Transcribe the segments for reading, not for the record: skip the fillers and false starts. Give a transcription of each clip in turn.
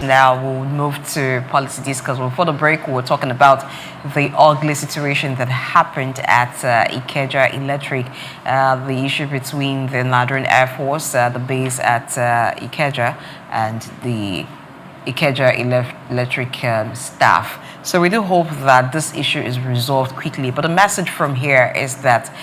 now, we'll move to policy discuss. Before the break, we were talking about the ugly situation that happened at Ikeja Electric, the issue between the Nigerian Air Force, the base at Ikeja, and the Ikeja Electric staff. So we do hope that this issue is resolved quickly. But the message from here is that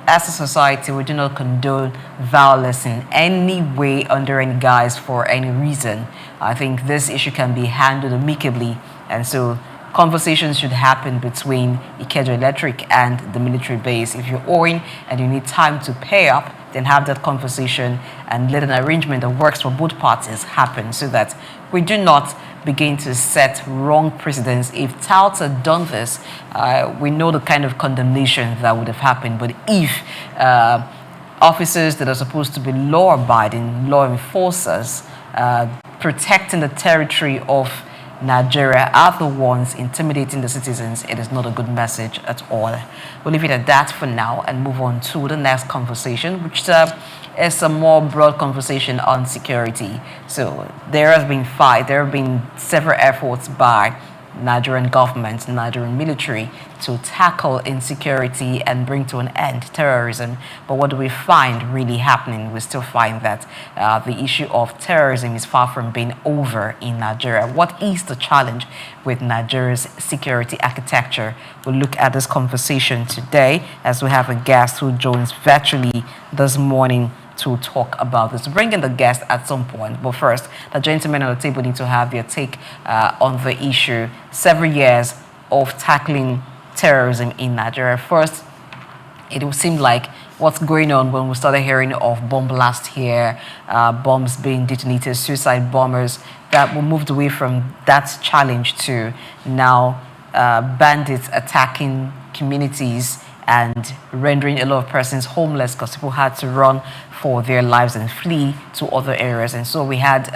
as a society, we do not condone violence in any way, under any guise, for any reason. I think this issue can be handled amicably, and so conversations should happen between Ikeja Electric and the military base. If you're owing and you need time to pay up, then have that conversation and let an arrangement that works for both parties happen, so that we do not begin to set wrong precedents. If touts had done this, we know the kind of condemnation that would have happened. But if officers that are supposed to be law-abiding, law enforcers, protecting the territory of Nigeria are the ones intimidating the citizens, it is not a good message at all. We'll leave it at that for now and move on to the next conversation, which is a more broad conversation on security. So there have been several efforts by Nigerian government, Nigerian military to tackle insecurity and bring to an end terrorism. But what do we find really happening? We still find that the issue of terrorism is far from being over in Nigeria. What is the challenge with Nigeria's security architecture? We'll look at this conversation today as we have a guest who joins virtually this morning to talk about this. Bring in the guest at some point. But first, the gentlemen on the table need to have their take on the issue. Several years of tackling terrorism in Nigeria. First, it would seem like what's going on when we started hearing of bomb blast here, bombs being detonated, suicide bombers, that we moved away from that challenge to now bandits attacking communities and rendering a lot of persons homeless because people had to run for their lives and flee to other areas. And so we had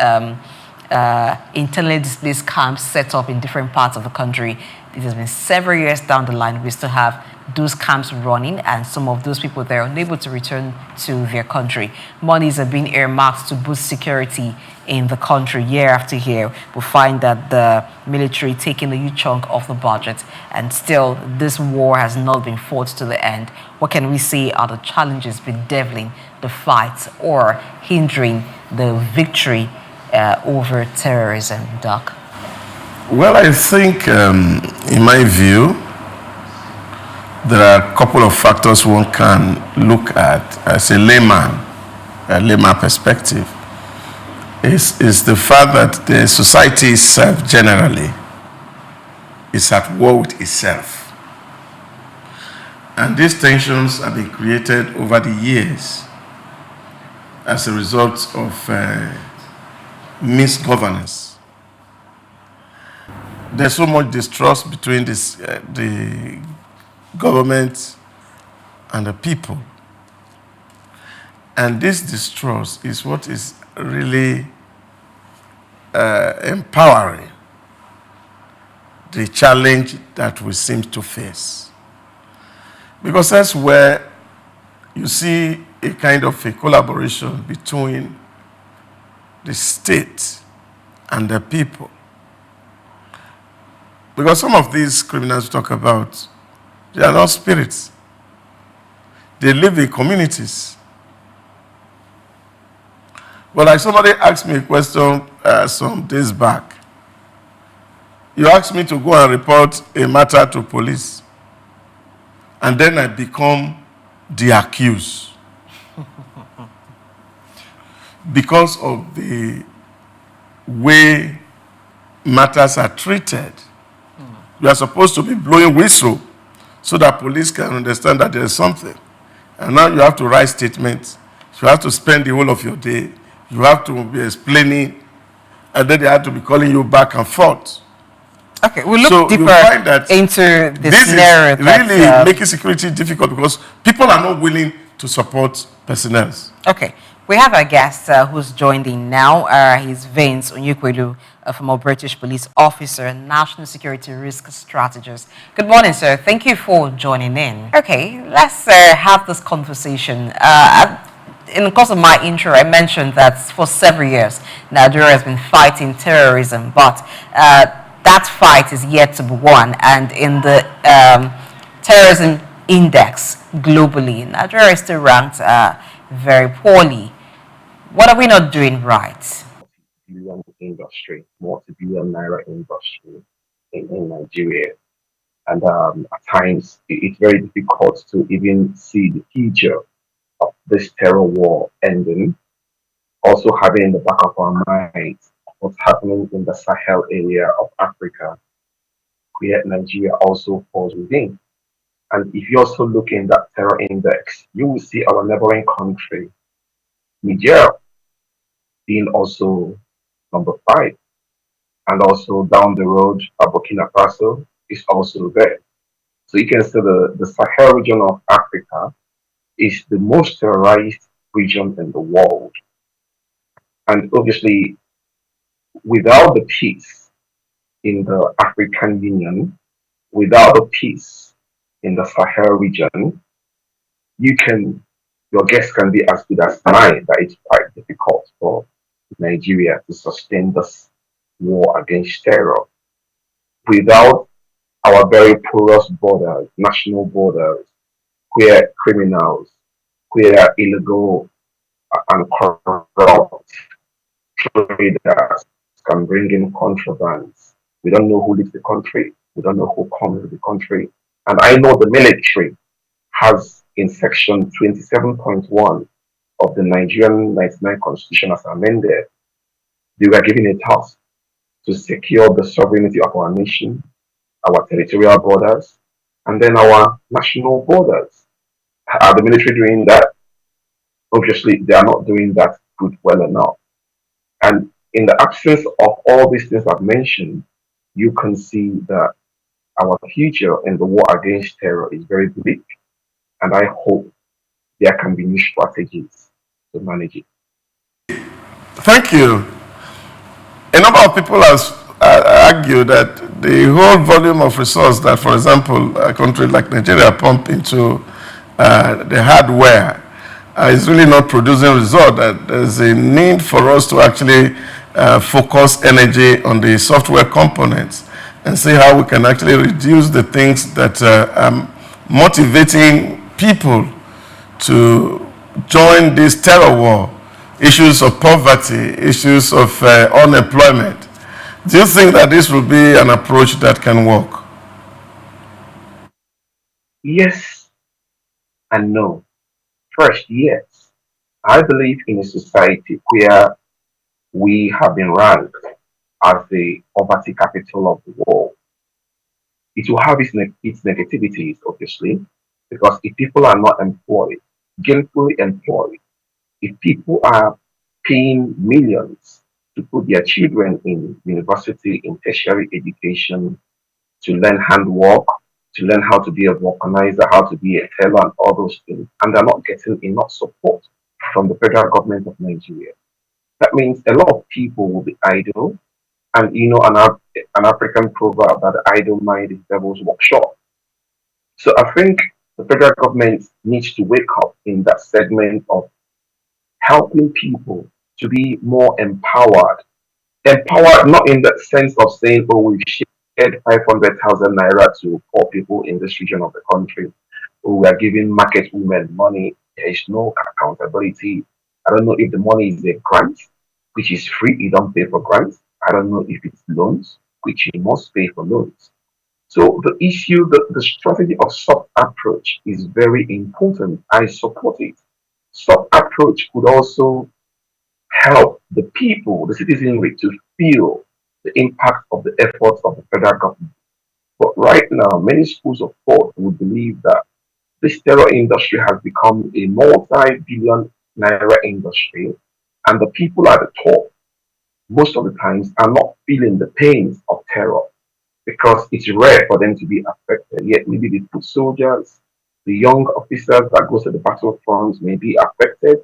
internally displaced camps set up in different parts of the country. It has been several years down the line. We still have those camps running, and some of those people there are unable to return to their country. Monies are being earmarked to boost security in the country year after year. We find that the military taking a huge chunk of the budget, and still this war has not been fought to the end. What can we say are the challenges bedeviling the fight or hindering the victory over terrorism, Doc? Well, I think, in my view, there are a couple of factors one can look at as a layman perspective. Is the fact that the society itself generally is at war with itself. And these tensions have been created over the years as a result of misgovernance. There's so much distrust between the government and the people. And this distrust is what is really empowering the challenge that we seem to face. Because that's where you see a kind of a collaboration between the state and the people. Because some of these criminals we talk about, they are not spirits. They live in communities. But like somebody asked me a question some days back. You asked me to go and report a matter to police. And then I become the accused. Because of the way matters are treated. You are supposed to be blowing whistle so that police can understand that there is something. And now you have to write statements. You have to spend the whole of your day. You have to be explaining, and then they have to be calling you back and forth. Okay, we'll look deeper into this scenario. This is really making security difficult because people are not willing to support personnel. Okay, we have a guest who's joined in now. He's Vince Onyekwelu, a former British police officer and national security risk strategist. Good morning, sir. Thank you for joining in. Okay, let's have this conversation. in the course of my intro, I mentioned that for several years, Nigeria has been fighting terrorism, but that fight is yet to be won. And in the terrorism index globally, Nigeria is still ranked very poorly. What are we not doing right? Billion industry, multi-billion naira industry in Nigeria. And at times, it's very difficult to even see the future of this terror war ending. Also, having in the back of our minds what's happening in the Sahel area of Africa, where Nigeria also falls within. And if you also look in that terror index, you will see our neighboring country, Niger, being also number 5. And also down the road, Burkina Faso is also there. So you can see the Sahel region of Africa is the most terrorized region in the world. And obviously, without the peace in the African Union, without the peace in the Sahel region, you can your guess can be as good as mine that it's quite difficult for Nigeria to sustain this war against terror without our very porous borders, national borders, where criminals, where illegal and corrupt traders can bring in contrabands. We don't know who leaves the country. We don't know who comes to the country. And I know the military has in section 27.1 of the Nigerian 99 Constitution as amended, they were given a task to secure the sovereignty of our nation, our territorial borders, and then our national borders. Are the military doing that? Obviously, they are not doing that good well enough. And in the absence of all these things I've mentioned, you can see that our future in the war against terror is very bleak. And I hope there can be new strategies to manage it. Thank you. A number of people have argued that the whole volume of resource that, for example, a country like Nigeria pump into the hardware is really not producing result. That there's a need for us to actually focus energy on the software components and see how we can actually reduce the things that are motivating people to join this terror war. Issues of poverty, issues of unemployment. Do you think that this will be an approach that can work? Yes and no. First, yes. I believe in a society where we have been ranked as the poverty capital of the world. It will have its negativities, obviously, because if people are not employed, gainfully employed, if people are paying millions to put their children in university, in tertiary education, to learn handwork, to learn how to be a vulcanizer, how to be a tailor, and all those things, and they're not getting enough support from the federal government of Nigeria. That means a lot of people will be idle, and you know, an African proverb that the idle mind is devil's workshop. So I think the federal government needs to wake up in that segment of helping people to be more empowered. Empowered not in the sense of saying, oh, we've shared 500,000 naira to poor people in this region of the country. Oh, we are giving market women money. There is no accountability. I don't know if the money is a grant, which is free, you don't pay for grants. I don't know if it's loans, which you must pay for loans. So the issue, the strategy of soft approach is very important. I support it. Soft approach could also help the people, the citizenry, to feel the impact of the efforts of the federal government. But right now, many schools of thought would believe that this terror industry has become a multi-billion naira industry, and the people at the top, most of the times, are not feeling the pains of terror because it's rare for them to be affected. Yet maybe the foot soldiers, the young officers that go to the battlefronts may be affected,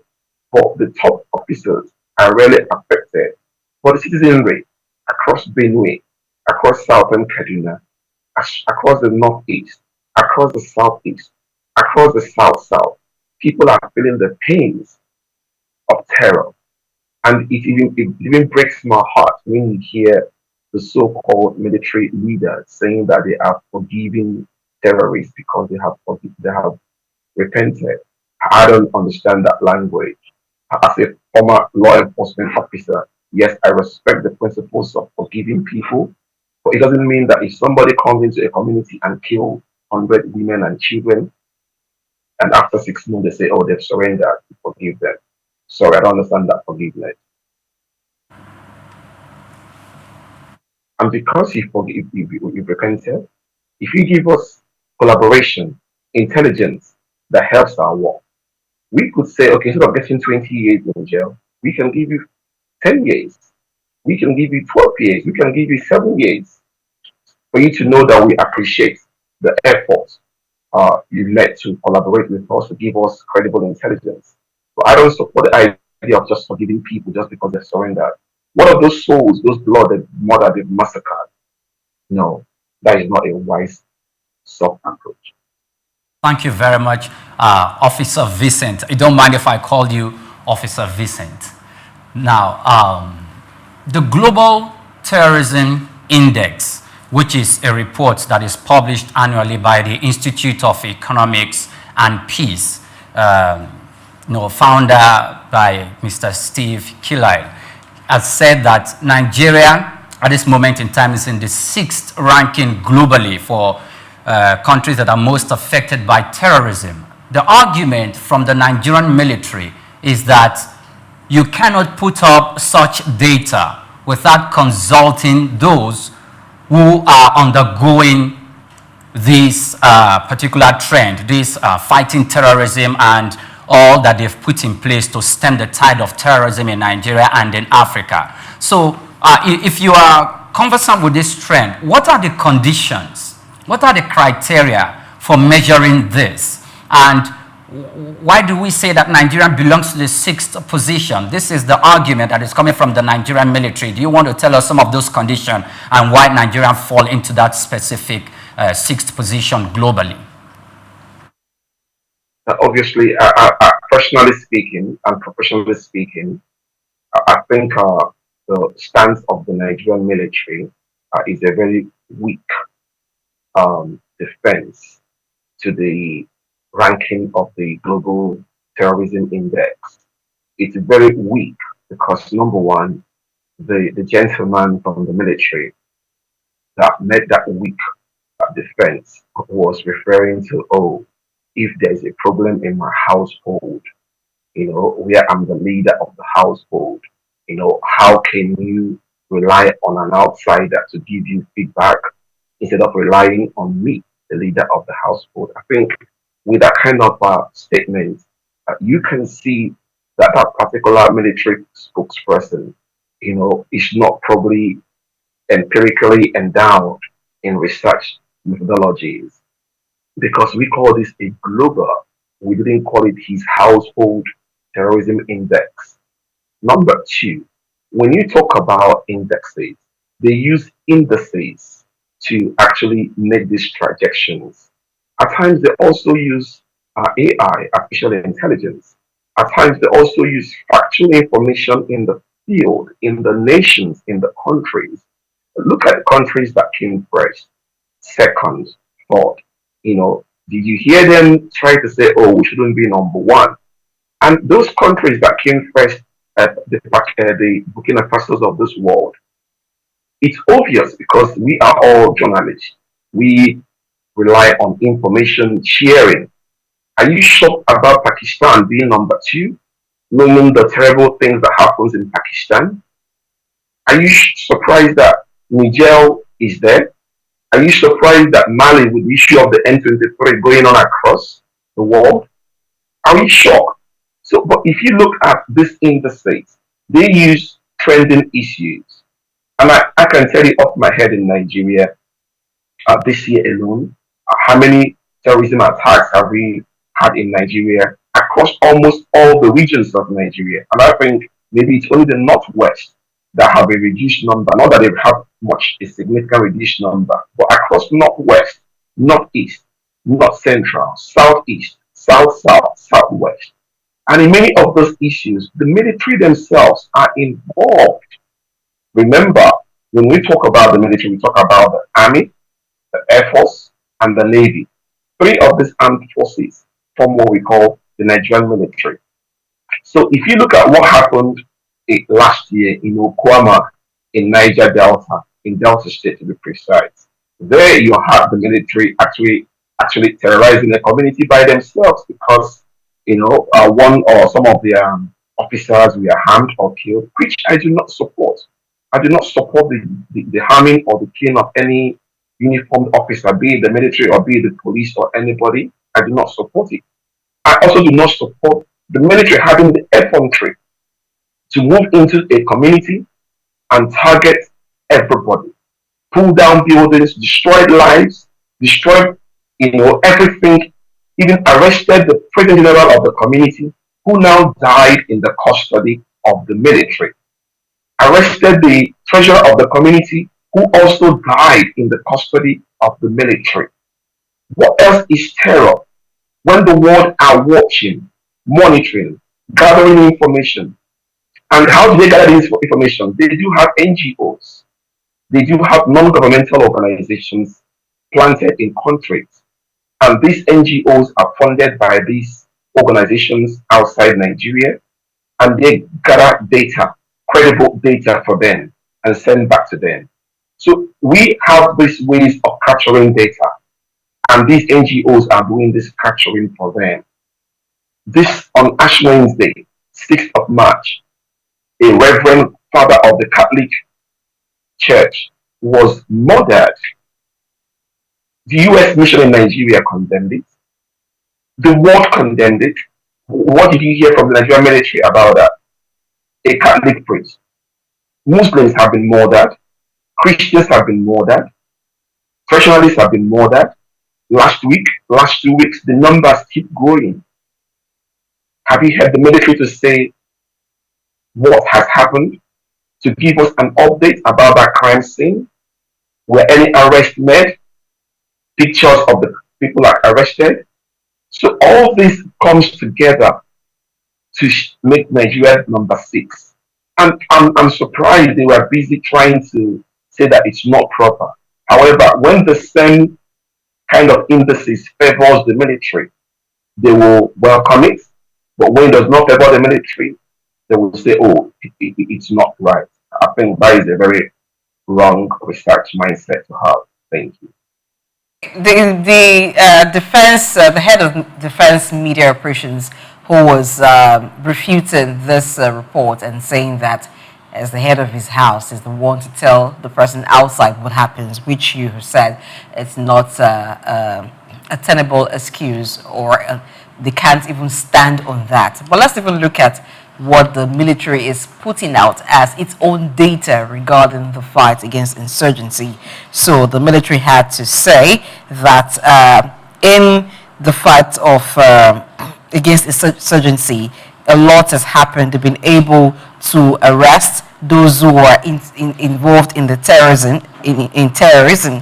but the top officers are rarely affected. But the citizenry across Benue, across southern Kaduna, across the northeast, across the southeast, across the south south, people are feeling the pains terror. And it even breaks my heart when you hear the so-called military leaders saying that they are forgiving terrorists because they have repented. I don't understand that language. As a former law enforcement officer, yes, I respect the principles of forgiving people, but it doesn't mean that if somebody comes into a community and kills 100 women and children, and after 6 months they say, oh, they've surrendered, to forgive them. Sorry, I don't understand that forgiveness. And because you repented, if you give us collaboration, intelligence that helps our work, we could say, okay, instead of getting 20 years in jail, we can give you 10 years. We can give you 12 years. We can give you 7 years for you to know that we appreciate the effort you led to collaborate with us to give us credible intelligence. But I don't support the idea of just forgiving people just because they surrendered. What of those souls, those blood that mother they've massacred? No, that is not a wise soft approach. Thank you very much, Officer Vincent. I don't mind if I call you Officer Vincent. Now, the Global Terrorism Index, which is a report that is published annually by the Institute of Economics and Peace, founder by Mr. Steve Killile, has said that Nigeria at this moment in time is in the 6th ranking globally for countries that are most affected by terrorism. The argument from the Nigerian military is that you cannot put up such data without consulting those who are undergoing this particular trend, this fighting terrorism and all that they've put in place to stem the tide of terrorism in Nigeria and in Africa. So if you are conversant with this trend, what are the conditions? What are the criteria for measuring this? And why do we say that Nigeria belongs to the 6th position? This is the argument that is coming from the Nigerian military. Do you want to tell us some of those conditions and why Nigeria fall into that specific 6th position globally? Obviously, personally speaking and professionally speaking, I think the stance of the Nigerian military is a very weak defense to the ranking of the Global Terrorism Index. It's very weak because, number one, the gentleman from the military that made that weak defense was referring to, oh, if there's a problem in my household, where I'm the leader of the household, how can you rely on an outsider to give you feedback instead of relying on me, the leader of the household? I think with that kind of statement, you can see that that particular military spokesperson, is not probably empirically endowed in research methodologies, because we call this a global. We didn't call it his household terrorism index. Number two, when you talk about indexes, they use indices to actually make these projections. At times, they also use AI, artificial intelligence. At times, they also use factual information in the field, in the nations, in the countries. Look at countries that came first, second, third. Did you hear them try to say, oh, we shouldn't be number one? And those countries that came first, the Burkina Fasos of this world, it's obvious because we are all journalists. We rely on information sharing. Are you shocked about Pakistan being number two, knowing the terrible things that happens in Pakistan? Are you surprised that Niger is there? Are you surprised that Mali, with the issue of the M23 going on across the world? Are you shocked? So, but if you look at this indices, they use trending issues. And I can tell you off my head in Nigeria, this year alone, how many terrorism attacks have we had in Nigeria across almost all the regions of Nigeria? And I think maybe it's only the Northwest that have a reduced number, not that they have much, a significant reduced number, but across Northwest, Northeast, North Central, Southeast, South, Southwest, And in many of those issues, the military themselves are involved. Remember, when we talk about the military, we talk about the army, the air force, and the navy. Three of these armed forces form what we call the Nigerian military. So if you look at what happened last year in Okwama, in Niger Delta, in Delta State to be precise, there you have the military actually terrorizing the community by themselves because one or some of the officers were harmed or killed, which I do not support. I do not support the harming or the killing of any uniformed officer, be it the military or be it the police or anybody. I do not support it. I also do not support the military having the effrontery to move into a community and target everybody, pull down buildings, destroy lives, destroy everything, even arrested the president general of the community who now died in the custody of the military, arrested the treasurer of the community who also died in the custody of the military. What else is terror when the world are watching, monitoring, gathering information? And how do they gather this information? They do have NGOs. They do have non-governmental organizations planted in countries. And these NGOs are funded by these organizations outside Nigeria. And they gather data, credible data for them and send back to them. So we have these ways of capturing data. And these NGOs are doing this capturing for them. This on Ash Wednesday, 6th of March, a reverend father of the Catholic Church was murdered. The US mission in Nigeria condemned it. The world condemned it. What did you hear from the Nigerian military about that? A Catholic priest. Muslims have been murdered. Christians have been murdered. Traditionalists have been murdered. Last 2 weeks, the numbers keep growing. Have you heard the military to say what has happened? To give us an update about that crime scene? Were any arrests made? Pictures of the people are arrested? So all this comes together to make Nigeria number 6. And I'm surprised they were busy trying to say that it's not proper. However, when the same kind of indices favors the military, they will welcome it. But when it does not favor the military, they will say, oh, it's not right. I think that is a very wrong research mindset to have. Thank you. The head of defense media operations, who was refuting this report and saying that as the head of his house is the one to tell the person outside what happens, which you have said it's not a tenable excuse, or they can't even stand on that. But let's even look at what the military is putting out as its own data regarding the fight against insurgency. So the military had to say that in the fight of against insurgency, a lot has happened. They've been able to arrest those who are involved in the terrorism. In terrorism,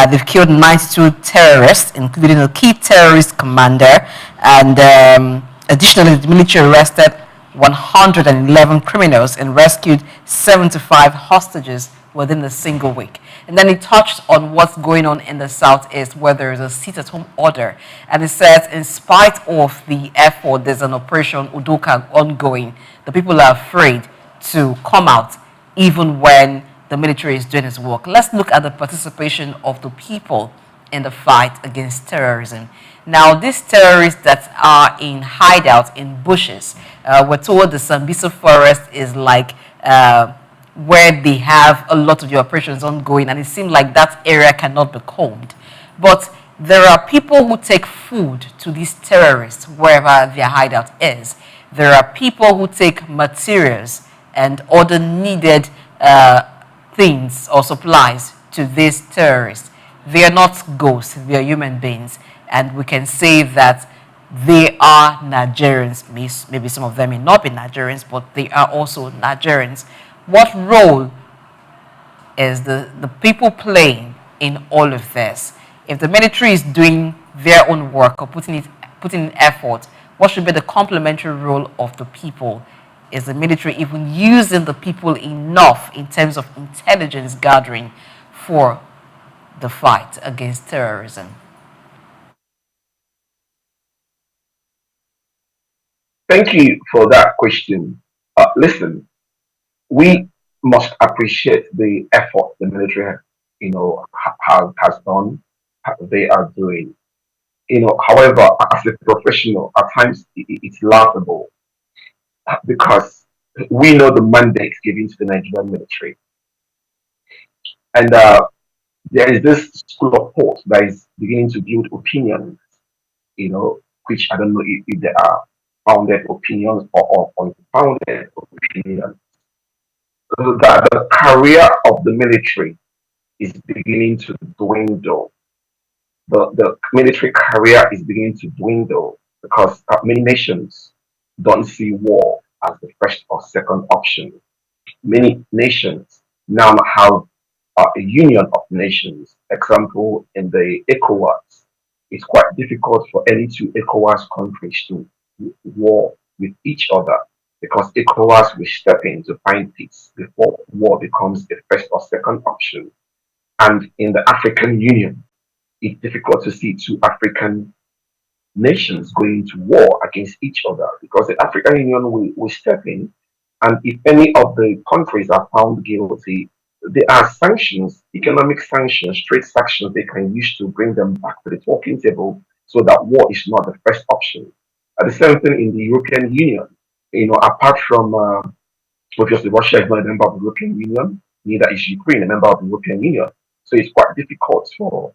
they've killed 92 terrorists, including a key terrorist commander, and additionally, the military arrested 111 criminals and rescued 75 hostages within a single week. And then he touched on what's going on in the southeast, where there is a sit-at-home order. And he says, in spite of the effort, there's an operation Udoka ongoing. The people are afraid to come out, even when the military is doing its work. Let's look at the participation of the people in the fight against terrorism. Now, these terrorists that are in hideouts in bushes, we're told the Sambisa forest is like where they have a lot of the operations ongoing, and it seems like that area cannot be combed. But there are people who take food to these terrorists wherever their hideout is. There are people who take materials and other needed things or supplies to these terrorists. They are not ghosts, they are human beings. And we can say that they are Nigerians. Maybe some of them may not be Nigerians, but they are also Nigerians. What role is the people playing in all of this? If the military is doing their own work or putting in effort, what should be the complementary role of the people? Is the military even using the people enough in terms of intelligence gathering for the fight against terrorism? Thank you for that question. Listen, we must appreciate the effort the military, has done, they are doing. However, as a professional, at times it's laughable because we know the mandate given to the Nigerian military, and there is this school of thought that is beginning to build opinions, which I don't know if they are founded opinions or unfounded opinions. That the career of the military is beginning to dwindle. The military career is beginning to dwindle because many nations don't see war as the first or second option. Many nations now have a union of nations. Example, in the ECOWAS, it's quite difficult for any two ECOWAS countries to war with each other because ECOWAS will step in to find peace before war becomes the first or second option. And in the African Union, it's difficult to see two African nations going to war against each other because the African Union will step in, and if any of the countries are found guilty, there are sanctions, economic sanctions, trade sanctions they can use to bring them back to the talking table so that war is not the first option. The same thing in the European Union. Apart from obviously Russia is not a member of the European Union, neither is Ukraine a member of the European Union. So it's quite difficult for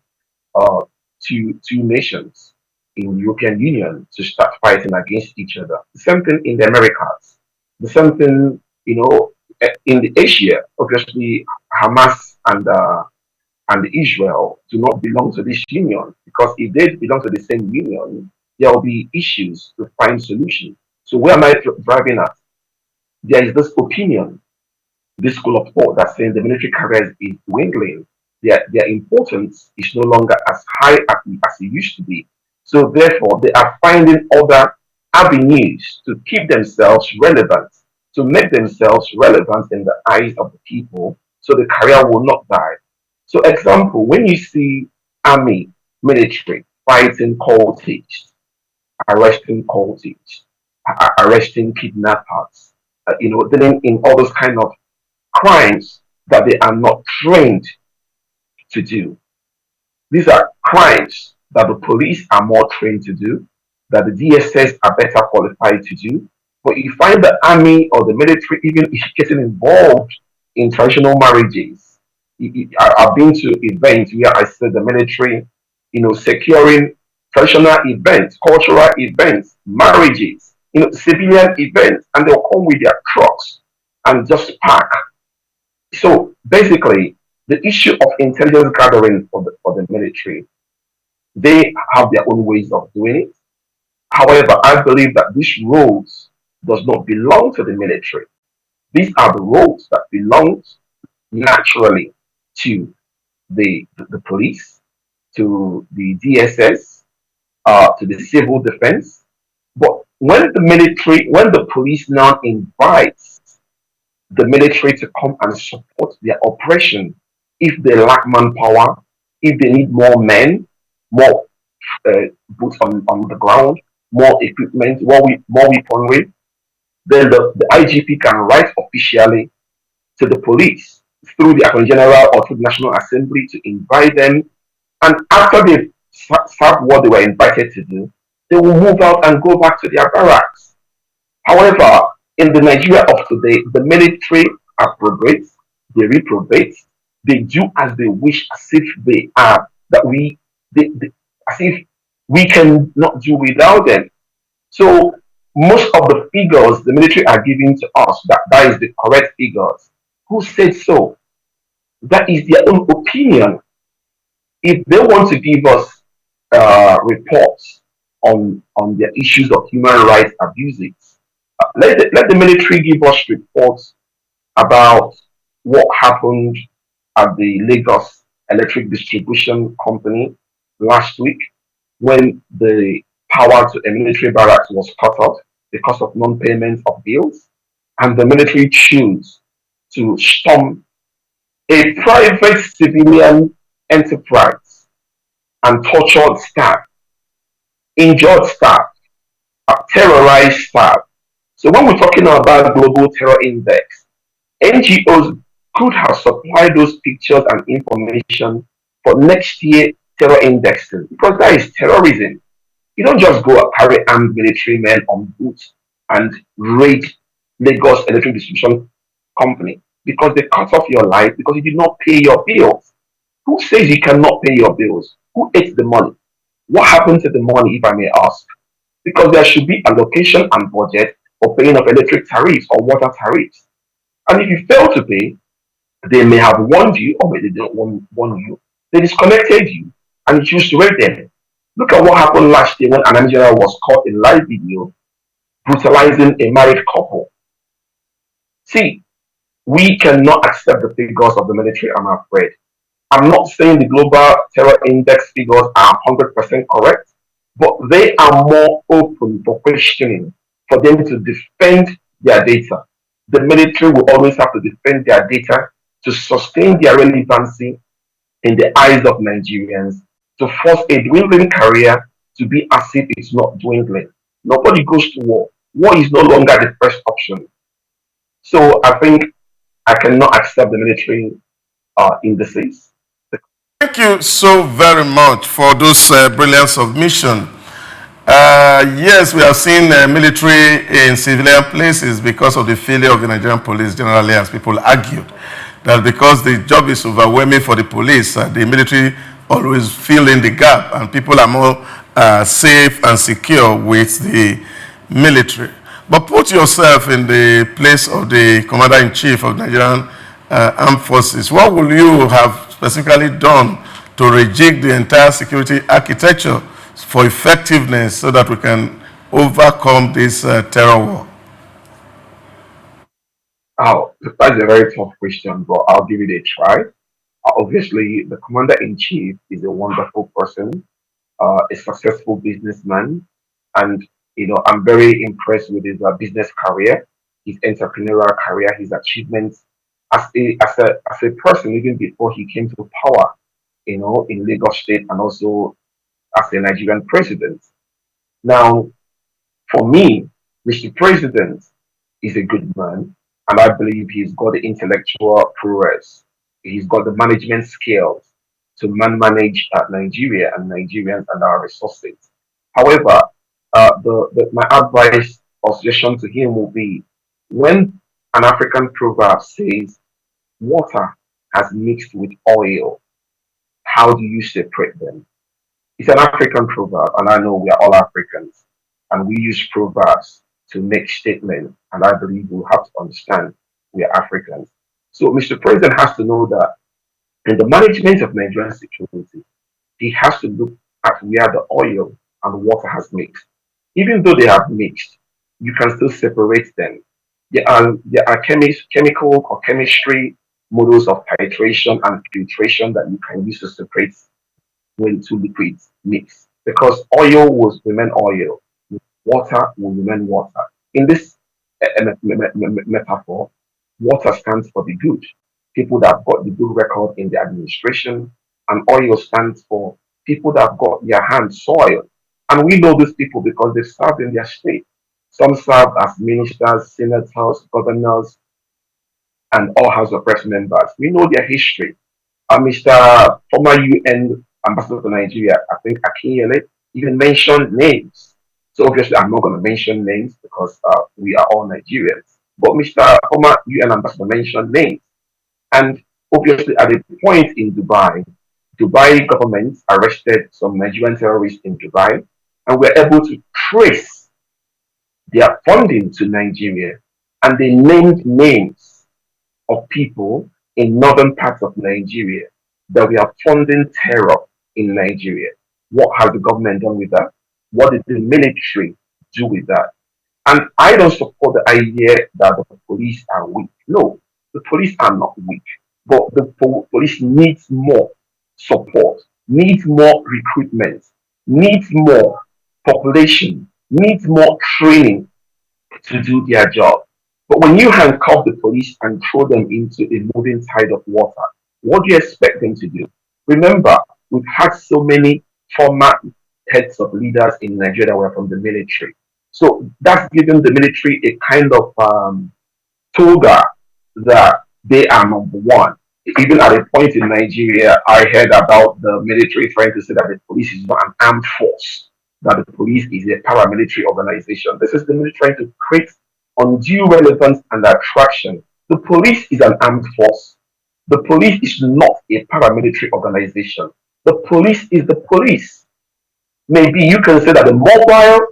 uh, two nations in the European Union to start fighting against each other. The same thing in the Americas. The same thing, in the Asia. Obviously, Hamas and Israel do not belong to this union because if they belong to the same union, there will be issues to find solutions. So where am I driving at? There is this opinion, this school of thought that's saying the military career is dwindling. Their importance is no longer as high as it used to be. So therefore, they are finding other avenues to keep themselves relevant, to make themselves relevant in the eyes of the people, so the career will not die. So, example, when you see army, military fighting cultists, arresting cultists, arresting kidnappers, dealing in all those kind of crimes that they are not trained to do. These are crimes that the police are more trained to do, that the DSS are better qualified to do. But you find the army or the military even getting involved in traditional marriages. I've been to events where I see the military, securing traditional events, cultural events, marriages, civilian events, and they'll come with their trucks and just park. So basically, the issue of intelligence gathering for the military, they have their own ways of doing it. However, I believe that these roles does not belong to the military. These are the roles that belong naturally to the police, to the DSS, to the civil defense. But when the police now invites the military to come and support their operation, if they lack manpower, if they need more men, more boots on the ground, more equipment, more weaponry, then the IGP can write officially to the police through the Attorney General or through the National Assembly to invite them. And after they've served what they were invited to do, they will move out and go back to their barracks. However, in the Nigeria of today, the military appropriates, they reprobate, they do as they wish, as if they are that as if we can not do without them. So most of the figures the military are giving to us, that is the correct figures. Who said so? That is their own opinion. If they want to give us reports on their issues of human rights abuses, let the military give us reports about what happened at the Lagos Electric Distribution Company last week when the power to a military barracks was cut off because of non-payment of bills, and the military chose to storm a private civilian enterprise and tortured staff, injured staff, terrorized staff. So when we're talking about Global Terror Index, NGOs could have supplied those pictures and information for next year terror indexing because that is terrorism. You don't just go and carry armed military men on boots and raid Lagos Electric Distribution Company because they cut off your life because you did not pay your bills. Who says you cannot pay your bills? Who ate the money? What happened to the money, if I may ask? Because there should be allocation and budget for paying of electric tariffs or water tariffs. And if you fail to pay, they may have warned you, or maybe they don't warn you. They disconnected you and you choose to raid them. Look at what happened last year when an Nigerian was caught in live video brutalizing a married couple. See, we cannot accept the figures of the military, I'm afraid. I'm not saying the global terror index figures are 100% correct, but they are more open for questioning, for them to defend their data. The military will always have to defend their data to sustain their relevancy in the eyes of Nigerians, to force a dwindling career to be as if it's not dwindling. Nobody goes to war. War is no longer the first option. So I think I cannot accept the military indices. Thank you so very much for those brilliant submission. Yes, we have seen military in civilian places because of the failure of the Nigerian police generally, as people argued. That because the job is overwhelming for the police, the military always fill in the gap and people are more safe and secure with the military. But put yourself in the place of the Commander-in-Chief of Nigerian Armed Forces. What will you have specifically done to rejig the entire security architecture for effectiveness so that we can overcome this terror war? Oh, that's a very tough question, but I'll give it a try. Obviously, the commander-in-chief is a wonderful person, a successful businessman, and I'm very impressed with his business career, his entrepreneurial career, his achievements as a person even before he came to power, in Lagos State and also as a Nigerian president. Now, for me, Mr. President is a good man, and I believe he's got the intellectual prowess. He's got the management skills to manage Nigeria and Nigerians and our resources. However, my advice or suggestion to him will be when an African proverb says water has mixed with oil, how do you separate them? It's an African proverb, and I know we are all Africans, and we use proverbs to make statements, and I believe we'll have to understand we are Africans. So Mr. President has to know that in the management of Nigerian security, he has to look at where the oil and water has mixed. Even though they have mixed, you can still separate them. There are chemical or chemistry models of titration and filtration that you can use to separate when two liquids mix. Because oil will remain oil, water will remain water. In this metaphor, water stands for the good, people that have got the good record in the administration, and oil stands for people that have got their hands soiled. And we know these people because they served in their state. Some served as ministers, senators, governors, and all House of Press members. We know their history. Mr. former UN ambassador to Nigeria, I think Akinyele, even mentioned names. So obviously, I'm not going to mention names because we are all Nigerians. But Mr. former UN ambassador mentioned names. And obviously, at a point in Dubai government arrested some Nigerian terrorists in Dubai and were able to trace their funding to Nigeria. And they named names of people in northern parts of Nigeria that we are funding terror in Nigeria. What has the government done with that? What did the military do with that? And I don't support the idea that the police are weak. No, the police are not weak. But the police needs more support, needs more recruitment, needs more population needs more training to do their job. But when you handcuff the police and throw them into a moving tide of water, what do you expect them to do? Remember, we've had so many former heads of leaders in Nigeria who are from the military. So that's given the military a kind of toga that they are number one. Even at a point in Nigeria, I heard about the military trying to say that the police is not an armed force, that the police is a paramilitary organization. This is the military trying to create undue relevance and attraction. The police is an armed force. The police is not a paramilitary organization. The police is the police. Maybe you can say that the mobile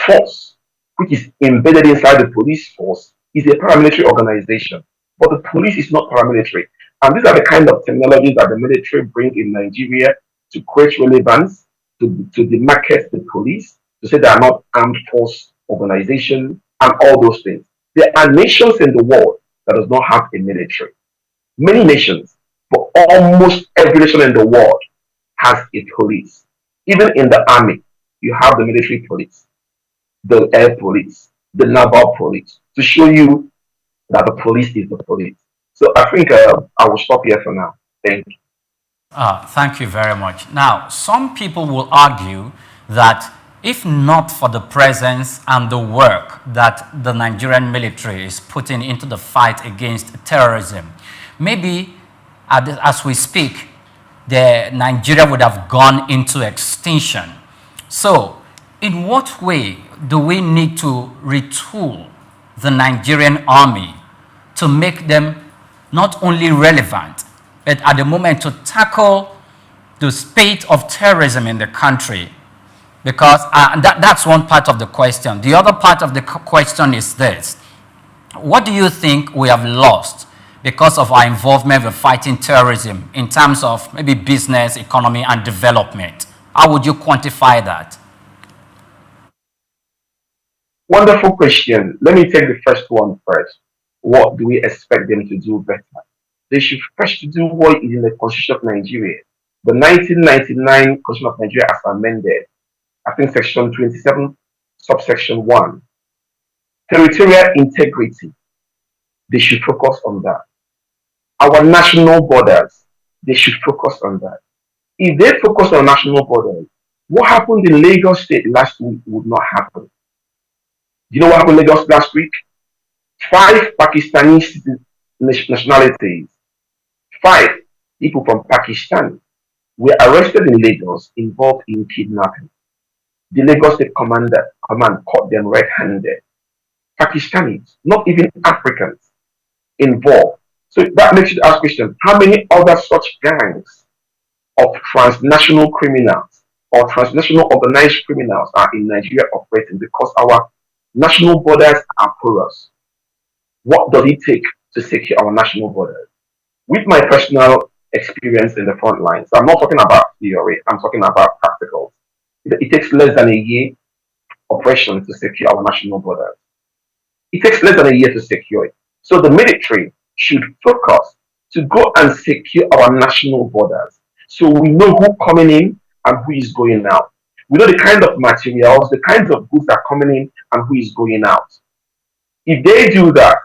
force, which is embedded inside the police force, is a paramilitary organization. But the police is not paramilitary. And these are the kind of technologies that the military bring in Nigeria to create relevance, to demarcate the police, to say they are not armed force organization, and all those things. There are nations in the world that does not have a military. Many nations, but almost every nation in the world has a police. Even in the army, you have the military police, the air police, the naval police, to show you that the police is the police. So I think I will stop here for now. Thank you. Thank you very much. Now, some people will argue that if not for the presence and the work that the Nigerian military is putting into the fight against terrorism, maybe as we speak, Nigeria would have gone into extinction. So, in what way do we need to retool the Nigerian army to make them not only relevant, but at the moment to tackle the spate of terrorism in the country? Because that's one part of the question. The other part of the question is this. What do you think we have lost because of our involvement with fighting terrorism in terms of maybe business, economy, and development? How would you quantify that? Wonderful question. Let me take the first one first. What do we expect them to do better? They should first do what is in the Constitution of Nigeria. The 1999 Constitution of Nigeria as amended, I think section 27, subsection 1. Territorial integrity. They should focus on that. Our national borders, they should focus on that. If they focus on national borders, what happened in Lagos State last week would not happen. Do you know what happened in Lagos last week? 5 Pakistani nationalities, 5 people from Pakistan were arrested in Lagos involved in kidnapping. The Lagos State command caught them red-handed. Pakistanis, not even Africans, involved. So that makes you ask the question, how many other such gangs of transnational criminals or transnational organized criminals are in Nigeria operating because our national borders are porous? What does it take to secure our national borders? With my personal experience in the front lines, I'm not talking about theory, I'm talking about practicals. It takes less than a year operation to secure our national borders. It takes less than a year to secure it. So the military should focus to go and secure our national borders. So we know who's coming in and who is going out. We know the kind of materials, the kinds of goods that are coming in and who is going out. If they do that,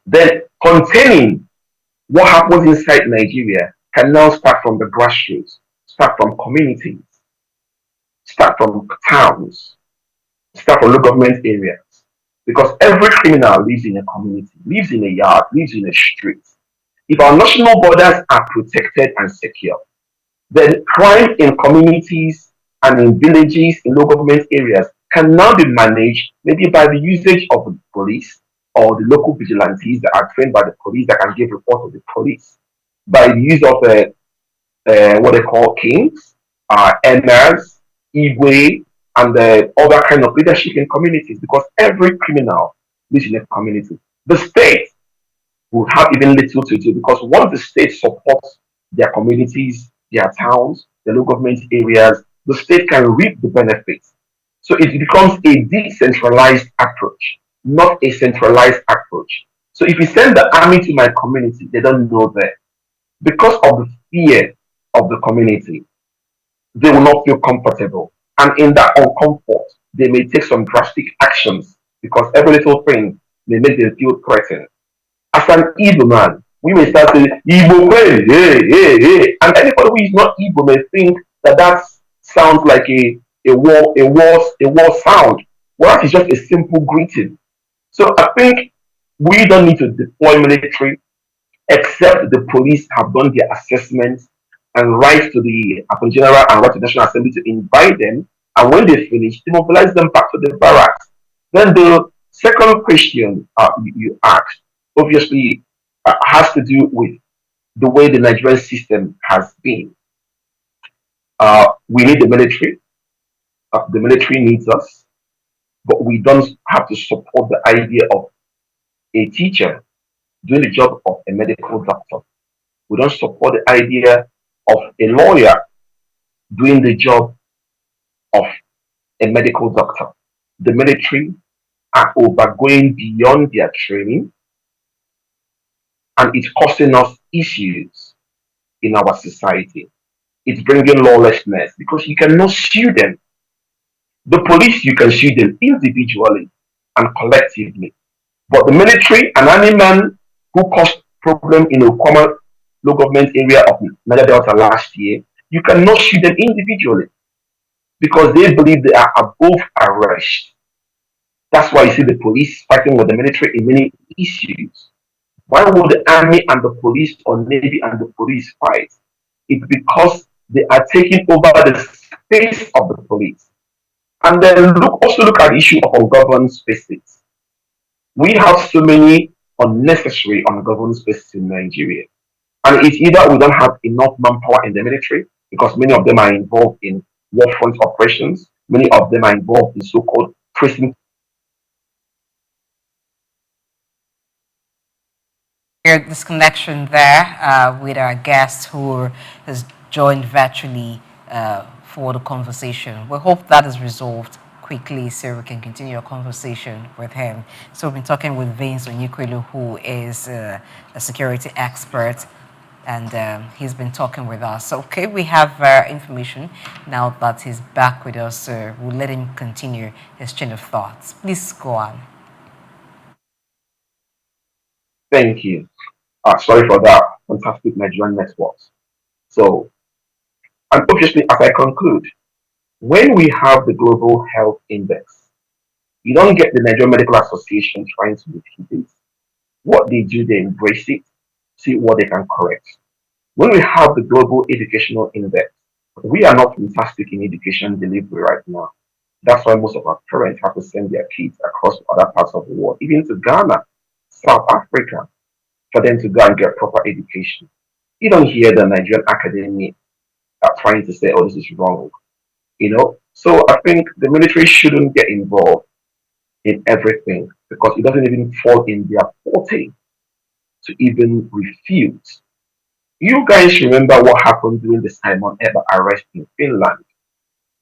then containing what happens inside Nigeria can now start from the grassroots, start from communities, start from towns, start from local government areas. Because every criminal lives in a community, lives in a yard, lives in a street. If our national borders are protected and secure, then crime in communities and in villages, in local government areas can now be managed maybe by the usage of the police or the local vigilantes that are trained by the police that can give report to the police, by the use of what they call kings, emirs, Igwe, and other kind of leadership in communities, because every criminal lives in a community. The state will have even little to do, because once the state supports their communities, their towns, their local government areas, the state can reap the benefits. So it becomes a decentralized approach, not a centralized approach. So if you send the army to my community, they don't know that. Because of the fear of the community, they will not feel comfortable. And in that uncomfort, they may take some drastic actions because every little thing may make them feel threatened. As an Igbo man, we may start saying, Igbo way, hey, hey, hey. And anybody who is not Igbo may think that that sounds like a war sound. Well, it's just a simple greeting. So I think we don't need to deploy military except the police have done their assessment and write to the Attorney General and write to the National Assembly to invite them. And when they finish, demobilize them back to the barracks. Then the second question you asked obviously has to do with the way the Nigerian system has been. We need the military. The military needs us, but we don't have to support the idea of a teacher doing the job of a medical doctor. We don't support the idea of a lawyer doing the job of a medical doctor. The military are overgoing beyond their training, and it's causing us issues in our society. It's bringing lawlessness because you cannot sue them. The police, you can sue them individually and collectively. But the military, an army man who caused problem in a common local government area of Niger Delta last year, you cannot sue them individually because they believe they are above arrest. That's why you see the police fighting with the military in many issues. Why would the army and the police or navy and the police fight? It's because they are taking over the space of the police. And then also look at the issue of ungoverned spaces. We have so many unnecessary ungoverned spaces in Nigeria. And it's either we don't have enough manpower in the military because many of them are involved in war front operations, many of them are involved in so-called tracing. This connection there with our guest who has joined virtually for the conversation. We hope that is resolved quickly so we can continue our conversation with him. So we've been talking with Vince Onyekwelu, who is a security expert, and he's been talking with us. So, okay, we have information now that he's back with us. So we'll let him continue his chain of thoughts. Please go on. Thank you. Sorry for that fantastic Nigerian networks. So, and obviously, as I conclude, when we have the Global Health Index, you don't get the Nigerian Medical Association trying to defeat it. What they do, they embrace it, see what they can correct. When we have the Global Educational Index, we are not fantastic in education delivery right now. That's why most of our parents have to send their kids across to other parts of the world, even to Ghana, South Africa, for them to go and get proper education. You don't hear the Nigerian academy trying to say, oh, this is wrong. So I think the military shouldn't get involved in everything because it doesn't even fall in their forte to even refute. You guys remember what happened during the Simon Eber arrest in Finland?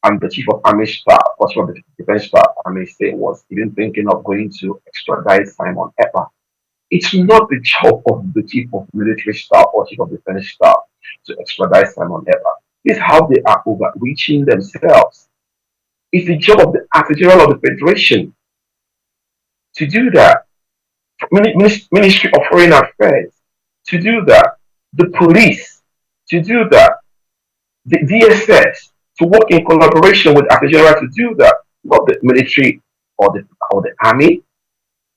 And the chief of army staff, or chief of the defense staff, I may say, was even thinking of going to extradite Simon Eber. It's not the job of the chief of military staff or chief of defense staff to extradite Simon Eber. This is how they are overreaching themselves. It's the job of the Attorney General of the Federation to do that. Ministry of Foreign Affairs to do that. The police to do that. The DSS to work in collaboration with Attorney General to do that. Not the military or the army.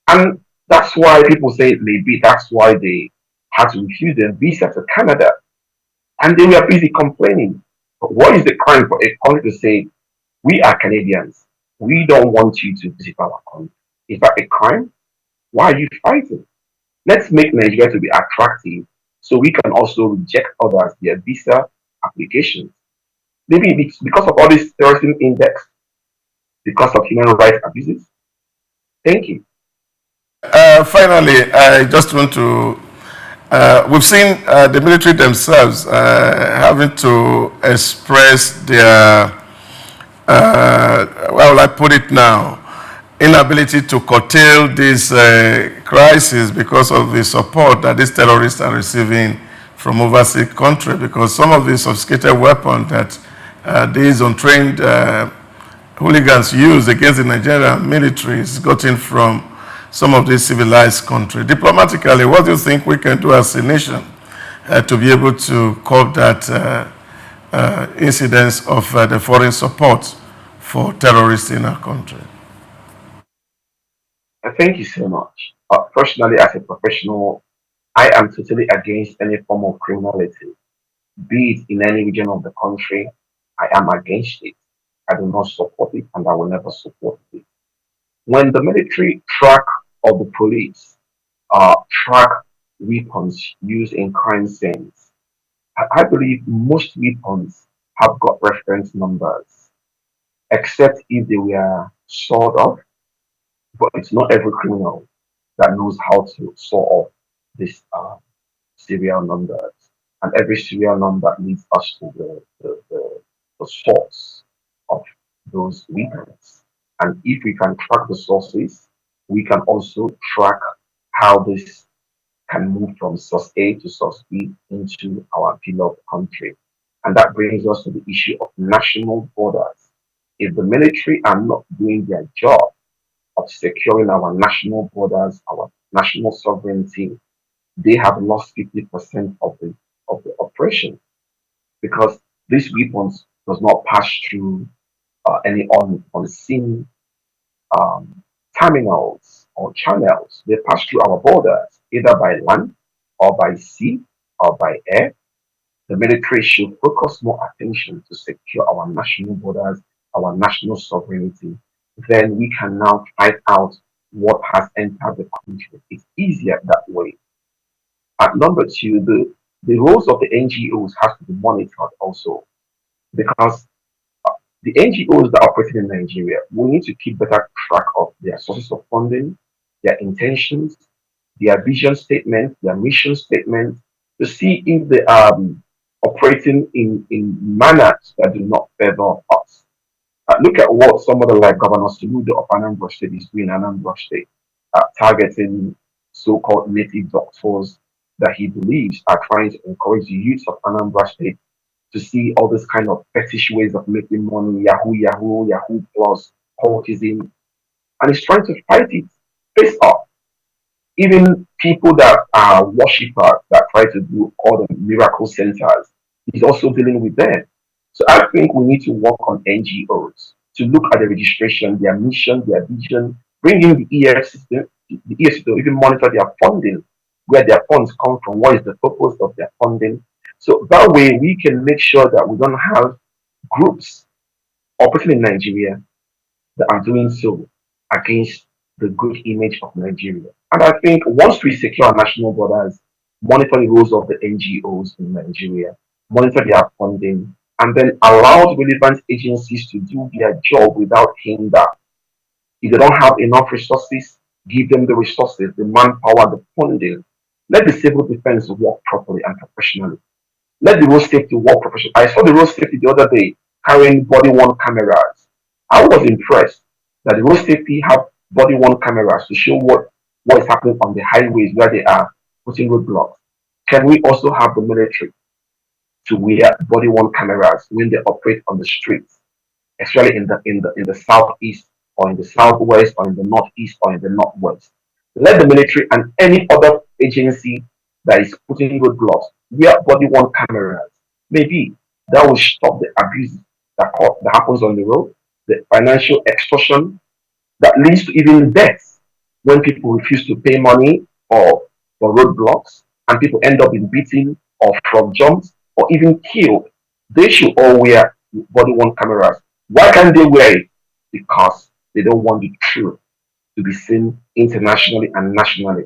And that's why people say maybe that's why they had to refuse them visa to Canada. And they were busy complaining. But what is the crime for a country to say, we are Canadians, we don't want you to visit our country? Is that a crime? Why are you fighting? Let's make Nigeria to be attractive so we can also reject others their visa applications. Maybe it's because of all this terrorism index, because of human rights abuses. Thank you. Finally, I just want to, we've seen the military themselves having to express their, how will I put it now, inability to curtail this crisis because of the support that these terrorists are receiving from overseas countries, because some of the sophisticated weapons that these untrained hooligans use against the Nigerian military is gotten from some of these civilized countries. Diplomatically, what do you think we can do as a nation to be able to curb that incidence of the foreign support for terrorists in our country? Thank you so much. Personally, as a professional, I am totally against any form of criminality, be it in any region of the country. I am against it. I do not support it and I will never support it. When the military track or the police track weapons used in crime scenes, I believe most weapons have got reference numbers, except if they were sawed off. But it's not every criminal that knows how to saw off these serial numbers. And every serial number leads us to the source of those weapons. And if we can track the sources, we can also track how this can move from source A to source B into our beloved country. And that brings us to the issue of national borders. If the military are not doing their job of securing our national borders, our national sovereignty, they have lost 50% of the operation because these weapons does not pass through any unseen um, terminals or channels. They pass through our borders either by land or by sea or by air. The military should focus more attention to secure our national borders, our national sovereignty. Then we can now find out what has entered the country. It's easier that way. At number two, the roles of the NGOs has to be monitored also because the NGOs that operate in Nigeria will need to keep better track of their sources of funding, their intentions, their vision statement, their mission statement, to see if they are operating in manners that do not favor us. Look at what somebody like Governor Suludo of Anambra State is doing in Anambra State, targeting so-called native doctors that he believes are trying to encourage the youth of Anambra State to see all this kind of fetish ways of making money, Yahoo, Yahoo, Yahoo Plus, cultism, and he's trying to fight it face off. Even people that are worshippers that try to do all the miracle centers, he's also dealing with them. So I think we need to work on NGOs to look at the registration, their mission, their vision, bring in the EF system, the EF system, even monitor their funding, where their funds come from, what is the purpose of their funding. So that way we can make sure that we don't have groups operating in Nigeria that are doing so against the good image of Nigeria. And I think once we secure our national borders, monitor the roles of the NGOs in Nigeria, monitor their funding, and then allow the relevant agencies to do their job without hinder. If they don't have enough resources, give them the resources, the manpower, the funding. Let the civil defense work properly and professionally. Let the road safety work professionally. I saw the road safety the other day carrying body worn cameras. I was impressed that the road safety have body worn cameras to show what is happening on the highways where they are putting roadblocks. Can we also have the military to wear body worn cameras when they operate on the streets, especially in the southeast or in the southwest or in the northeast or in the northwest? Let the military and any other agency that is putting roadblocks wear body worn cameras. Maybe that will stop the abuse that happens on the road, the financial extortion that leads to even deaths when people refuse to pay money for roadblocks and people end up in beaten or from jumps or even killed. They should all wear body worn cameras. Why can't they wear it? Because they don't want the truth to be seen internationally and nationally.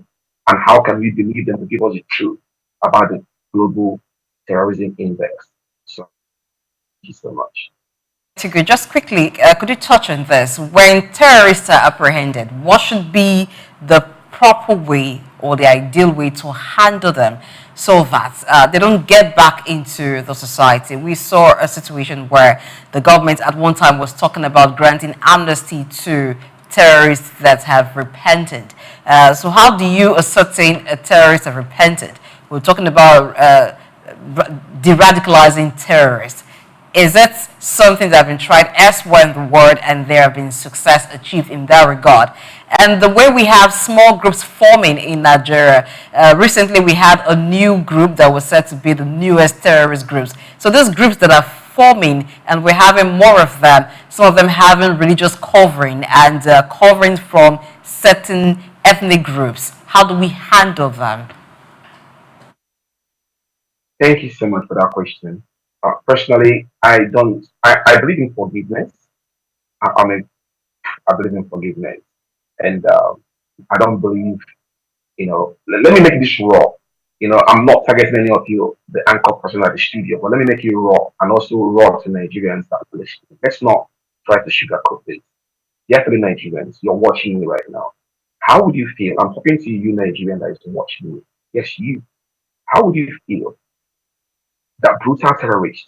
And how can we believe them to give us the truth about the Global Terrorism Index? So, thank you so much. Just quickly, could you touch on this? When terrorists are apprehended, what should be the proper way or the ideal way to handle them so that they don't get back into the society? We saw a situation where the government at one time was talking about granting amnesty to terrorists that have repented. So how do you ascertain a terrorist have repented? We're talking about de-radicalizing terrorists. Is it something that have been tried elsewhere in the world and there have been success achieved in that regard? And the way we have small groups forming in Nigeria, recently we had a new group that was said to be the newest terrorist groups. So these groups that are forming and we're having more of them, some of them having religious covering and covering from certain ethnic groups. How do we handle them? Thank you so much for that question. Personally, I believe in forgiveness. I mean, I believe in forgiveness. And I don't believe, let me make this raw. I'm not targeting any of you, the anchor person at the studio, but let me make it raw and also raw to Nigerians that are listening. Let's not try to sugarcoat this. Dear fellow Nigerians, you're watching me right now. How would you feel? I'm talking to you, Nigerian, that is watching me. Yes, you. How would you feel that brutal terrorists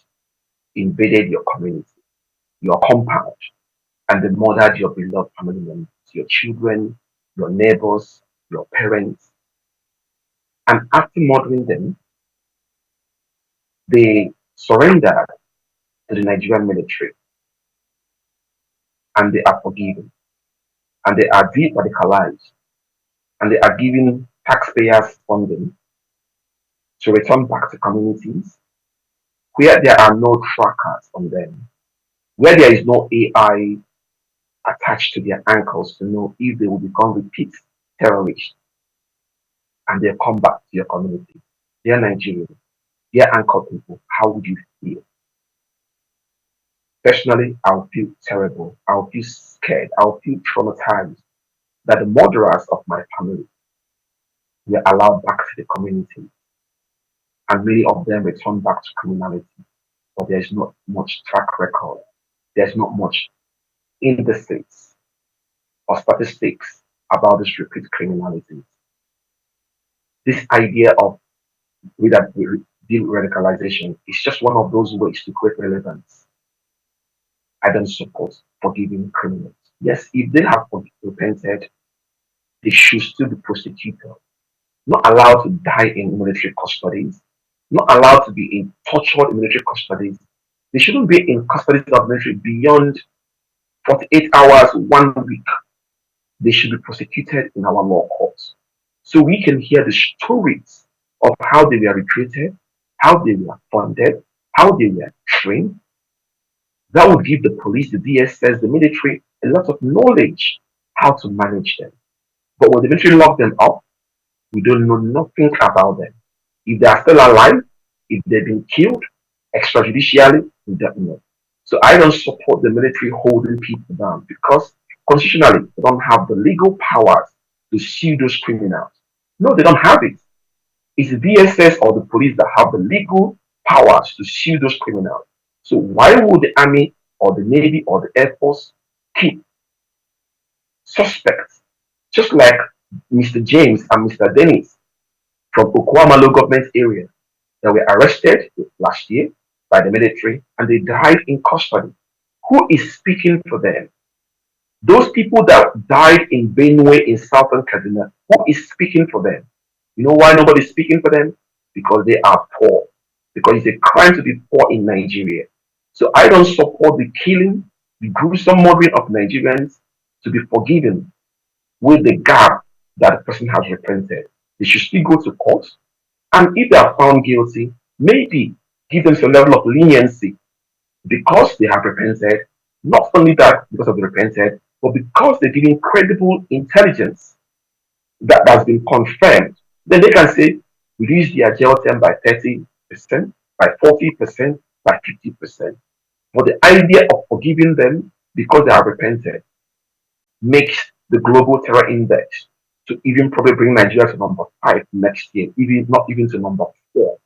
invaded your community, your compound, and they murdered your beloved family members, your children, your neighbors, your parents? And after murdering them, they surrendered to the Nigerian military and they are forgiven and they are de-radicalized and they are given taxpayers funding to return back to communities where there are no trackers on them, where there is no AI attached to their ankles to know if they will become repeat terrorists and they come back to your community. Dear Nigerians, dear anchor people, how would you feel? Personally, I'll feel terrible. I'll feel scared. I'll feel traumatized that the murderers of my family were allowed back to the community and many of them return back to criminality. But there's not much track record. There's not much indices or statistics about this repeat criminality. This idea of de-radicalization is just one of those ways to create relevance. I don't support forgiving criminals. Yes, if they have repented, they should still be prosecuted, not allowed to die in military custodies, not allowed to be tortured in military custodies. They shouldn't be in custody of military beyond 48 hours, 1 week. They should be prosecuted in our law courts. So we can hear the stories of how they were recruited, how they were funded, how they were trained. That would give the police, the DSS, the military a lot of knowledge how to manage them. But when the military lock them up, we don't know nothing about them. If they are still alive, if they've been killed extrajudicially, we don't know. So I don't support the military holding people down because constitutionally they don't have the legal powers to sue those criminals. No, they don't have it. It's the DSS or the police that have the legal powers to sue those criminals. So why would the army or the navy or the air force keep suspects, just like Mr. James and Mr. Dennis from Okwamalo government area that were arrested last year by the military and they died in custody? Who is speaking for them? Those people that died in Benue in southern Kaduna, who is speaking for them? You know why nobody's speaking for them? Because they are poor. Because it's a crime to be poor in Nigeria. So I don't support the killing, the gruesome murdering of Nigerians to be forgiven with the gap that the person has repented. They should still go to court. And if they are found guilty, maybe give them some level of leniency because they have repented. Not only that, because of the repented, but because they're giving credible intelligence that has been confirmed. Then they can say, reduce their jail term by 30%, by 40%, by 50%. But the idea of forgiving them because they have repented makes the Global Terror Index to even probably bring Nigeria to number 5 next year, even not even to number 4.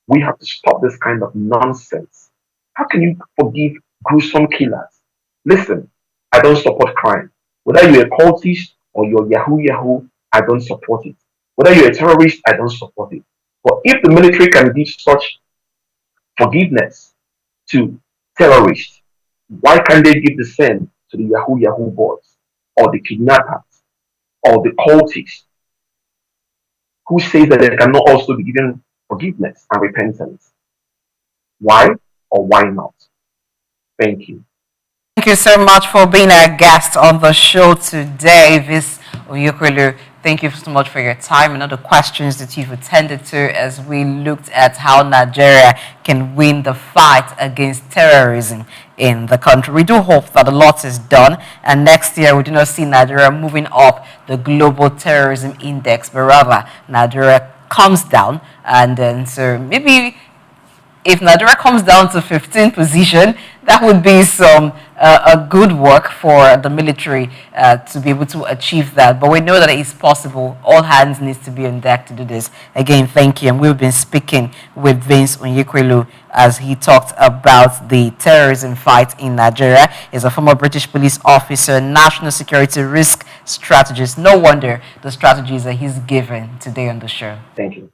We have to stop this kind of nonsense. How can you forgive gruesome killers? Listen, I don't support crime. Whether you're a cultist or you're Yahoo, I don't support it. Whether you're a terrorist, I don't support it. But if the military can give such forgiveness to terrorists, why can't they give the same to the Yahoo boys or the kidnappers or the cultists? Who says that they cannot also be given forgiveness and repentance? Why or why not? Thank you. Thank you so much for being our guest on the show today, Vince Onyekwelu. Thank you so much for your time and all the questions that you've attended to as we looked at how Nigeria can win the fight against terrorism in the country. We do hope that a lot is done, and next year we do not see Nigeria moving up the Global Terrorism Index, but rather Nigeria comes down, and then so maybe if Nigeria comes down to 15th position, that would be some a good work for the military to be able to achieve that. But we know that it is possible. All hands needs to be on deck to do this. Again, thank you. And we've been speaking with Vince Onyekwelu as he talked about the terrorism fight in Nigeria. He's a former British police officer, national security risk strategist. No wonder the strategies that he's given today on the show. Thank you.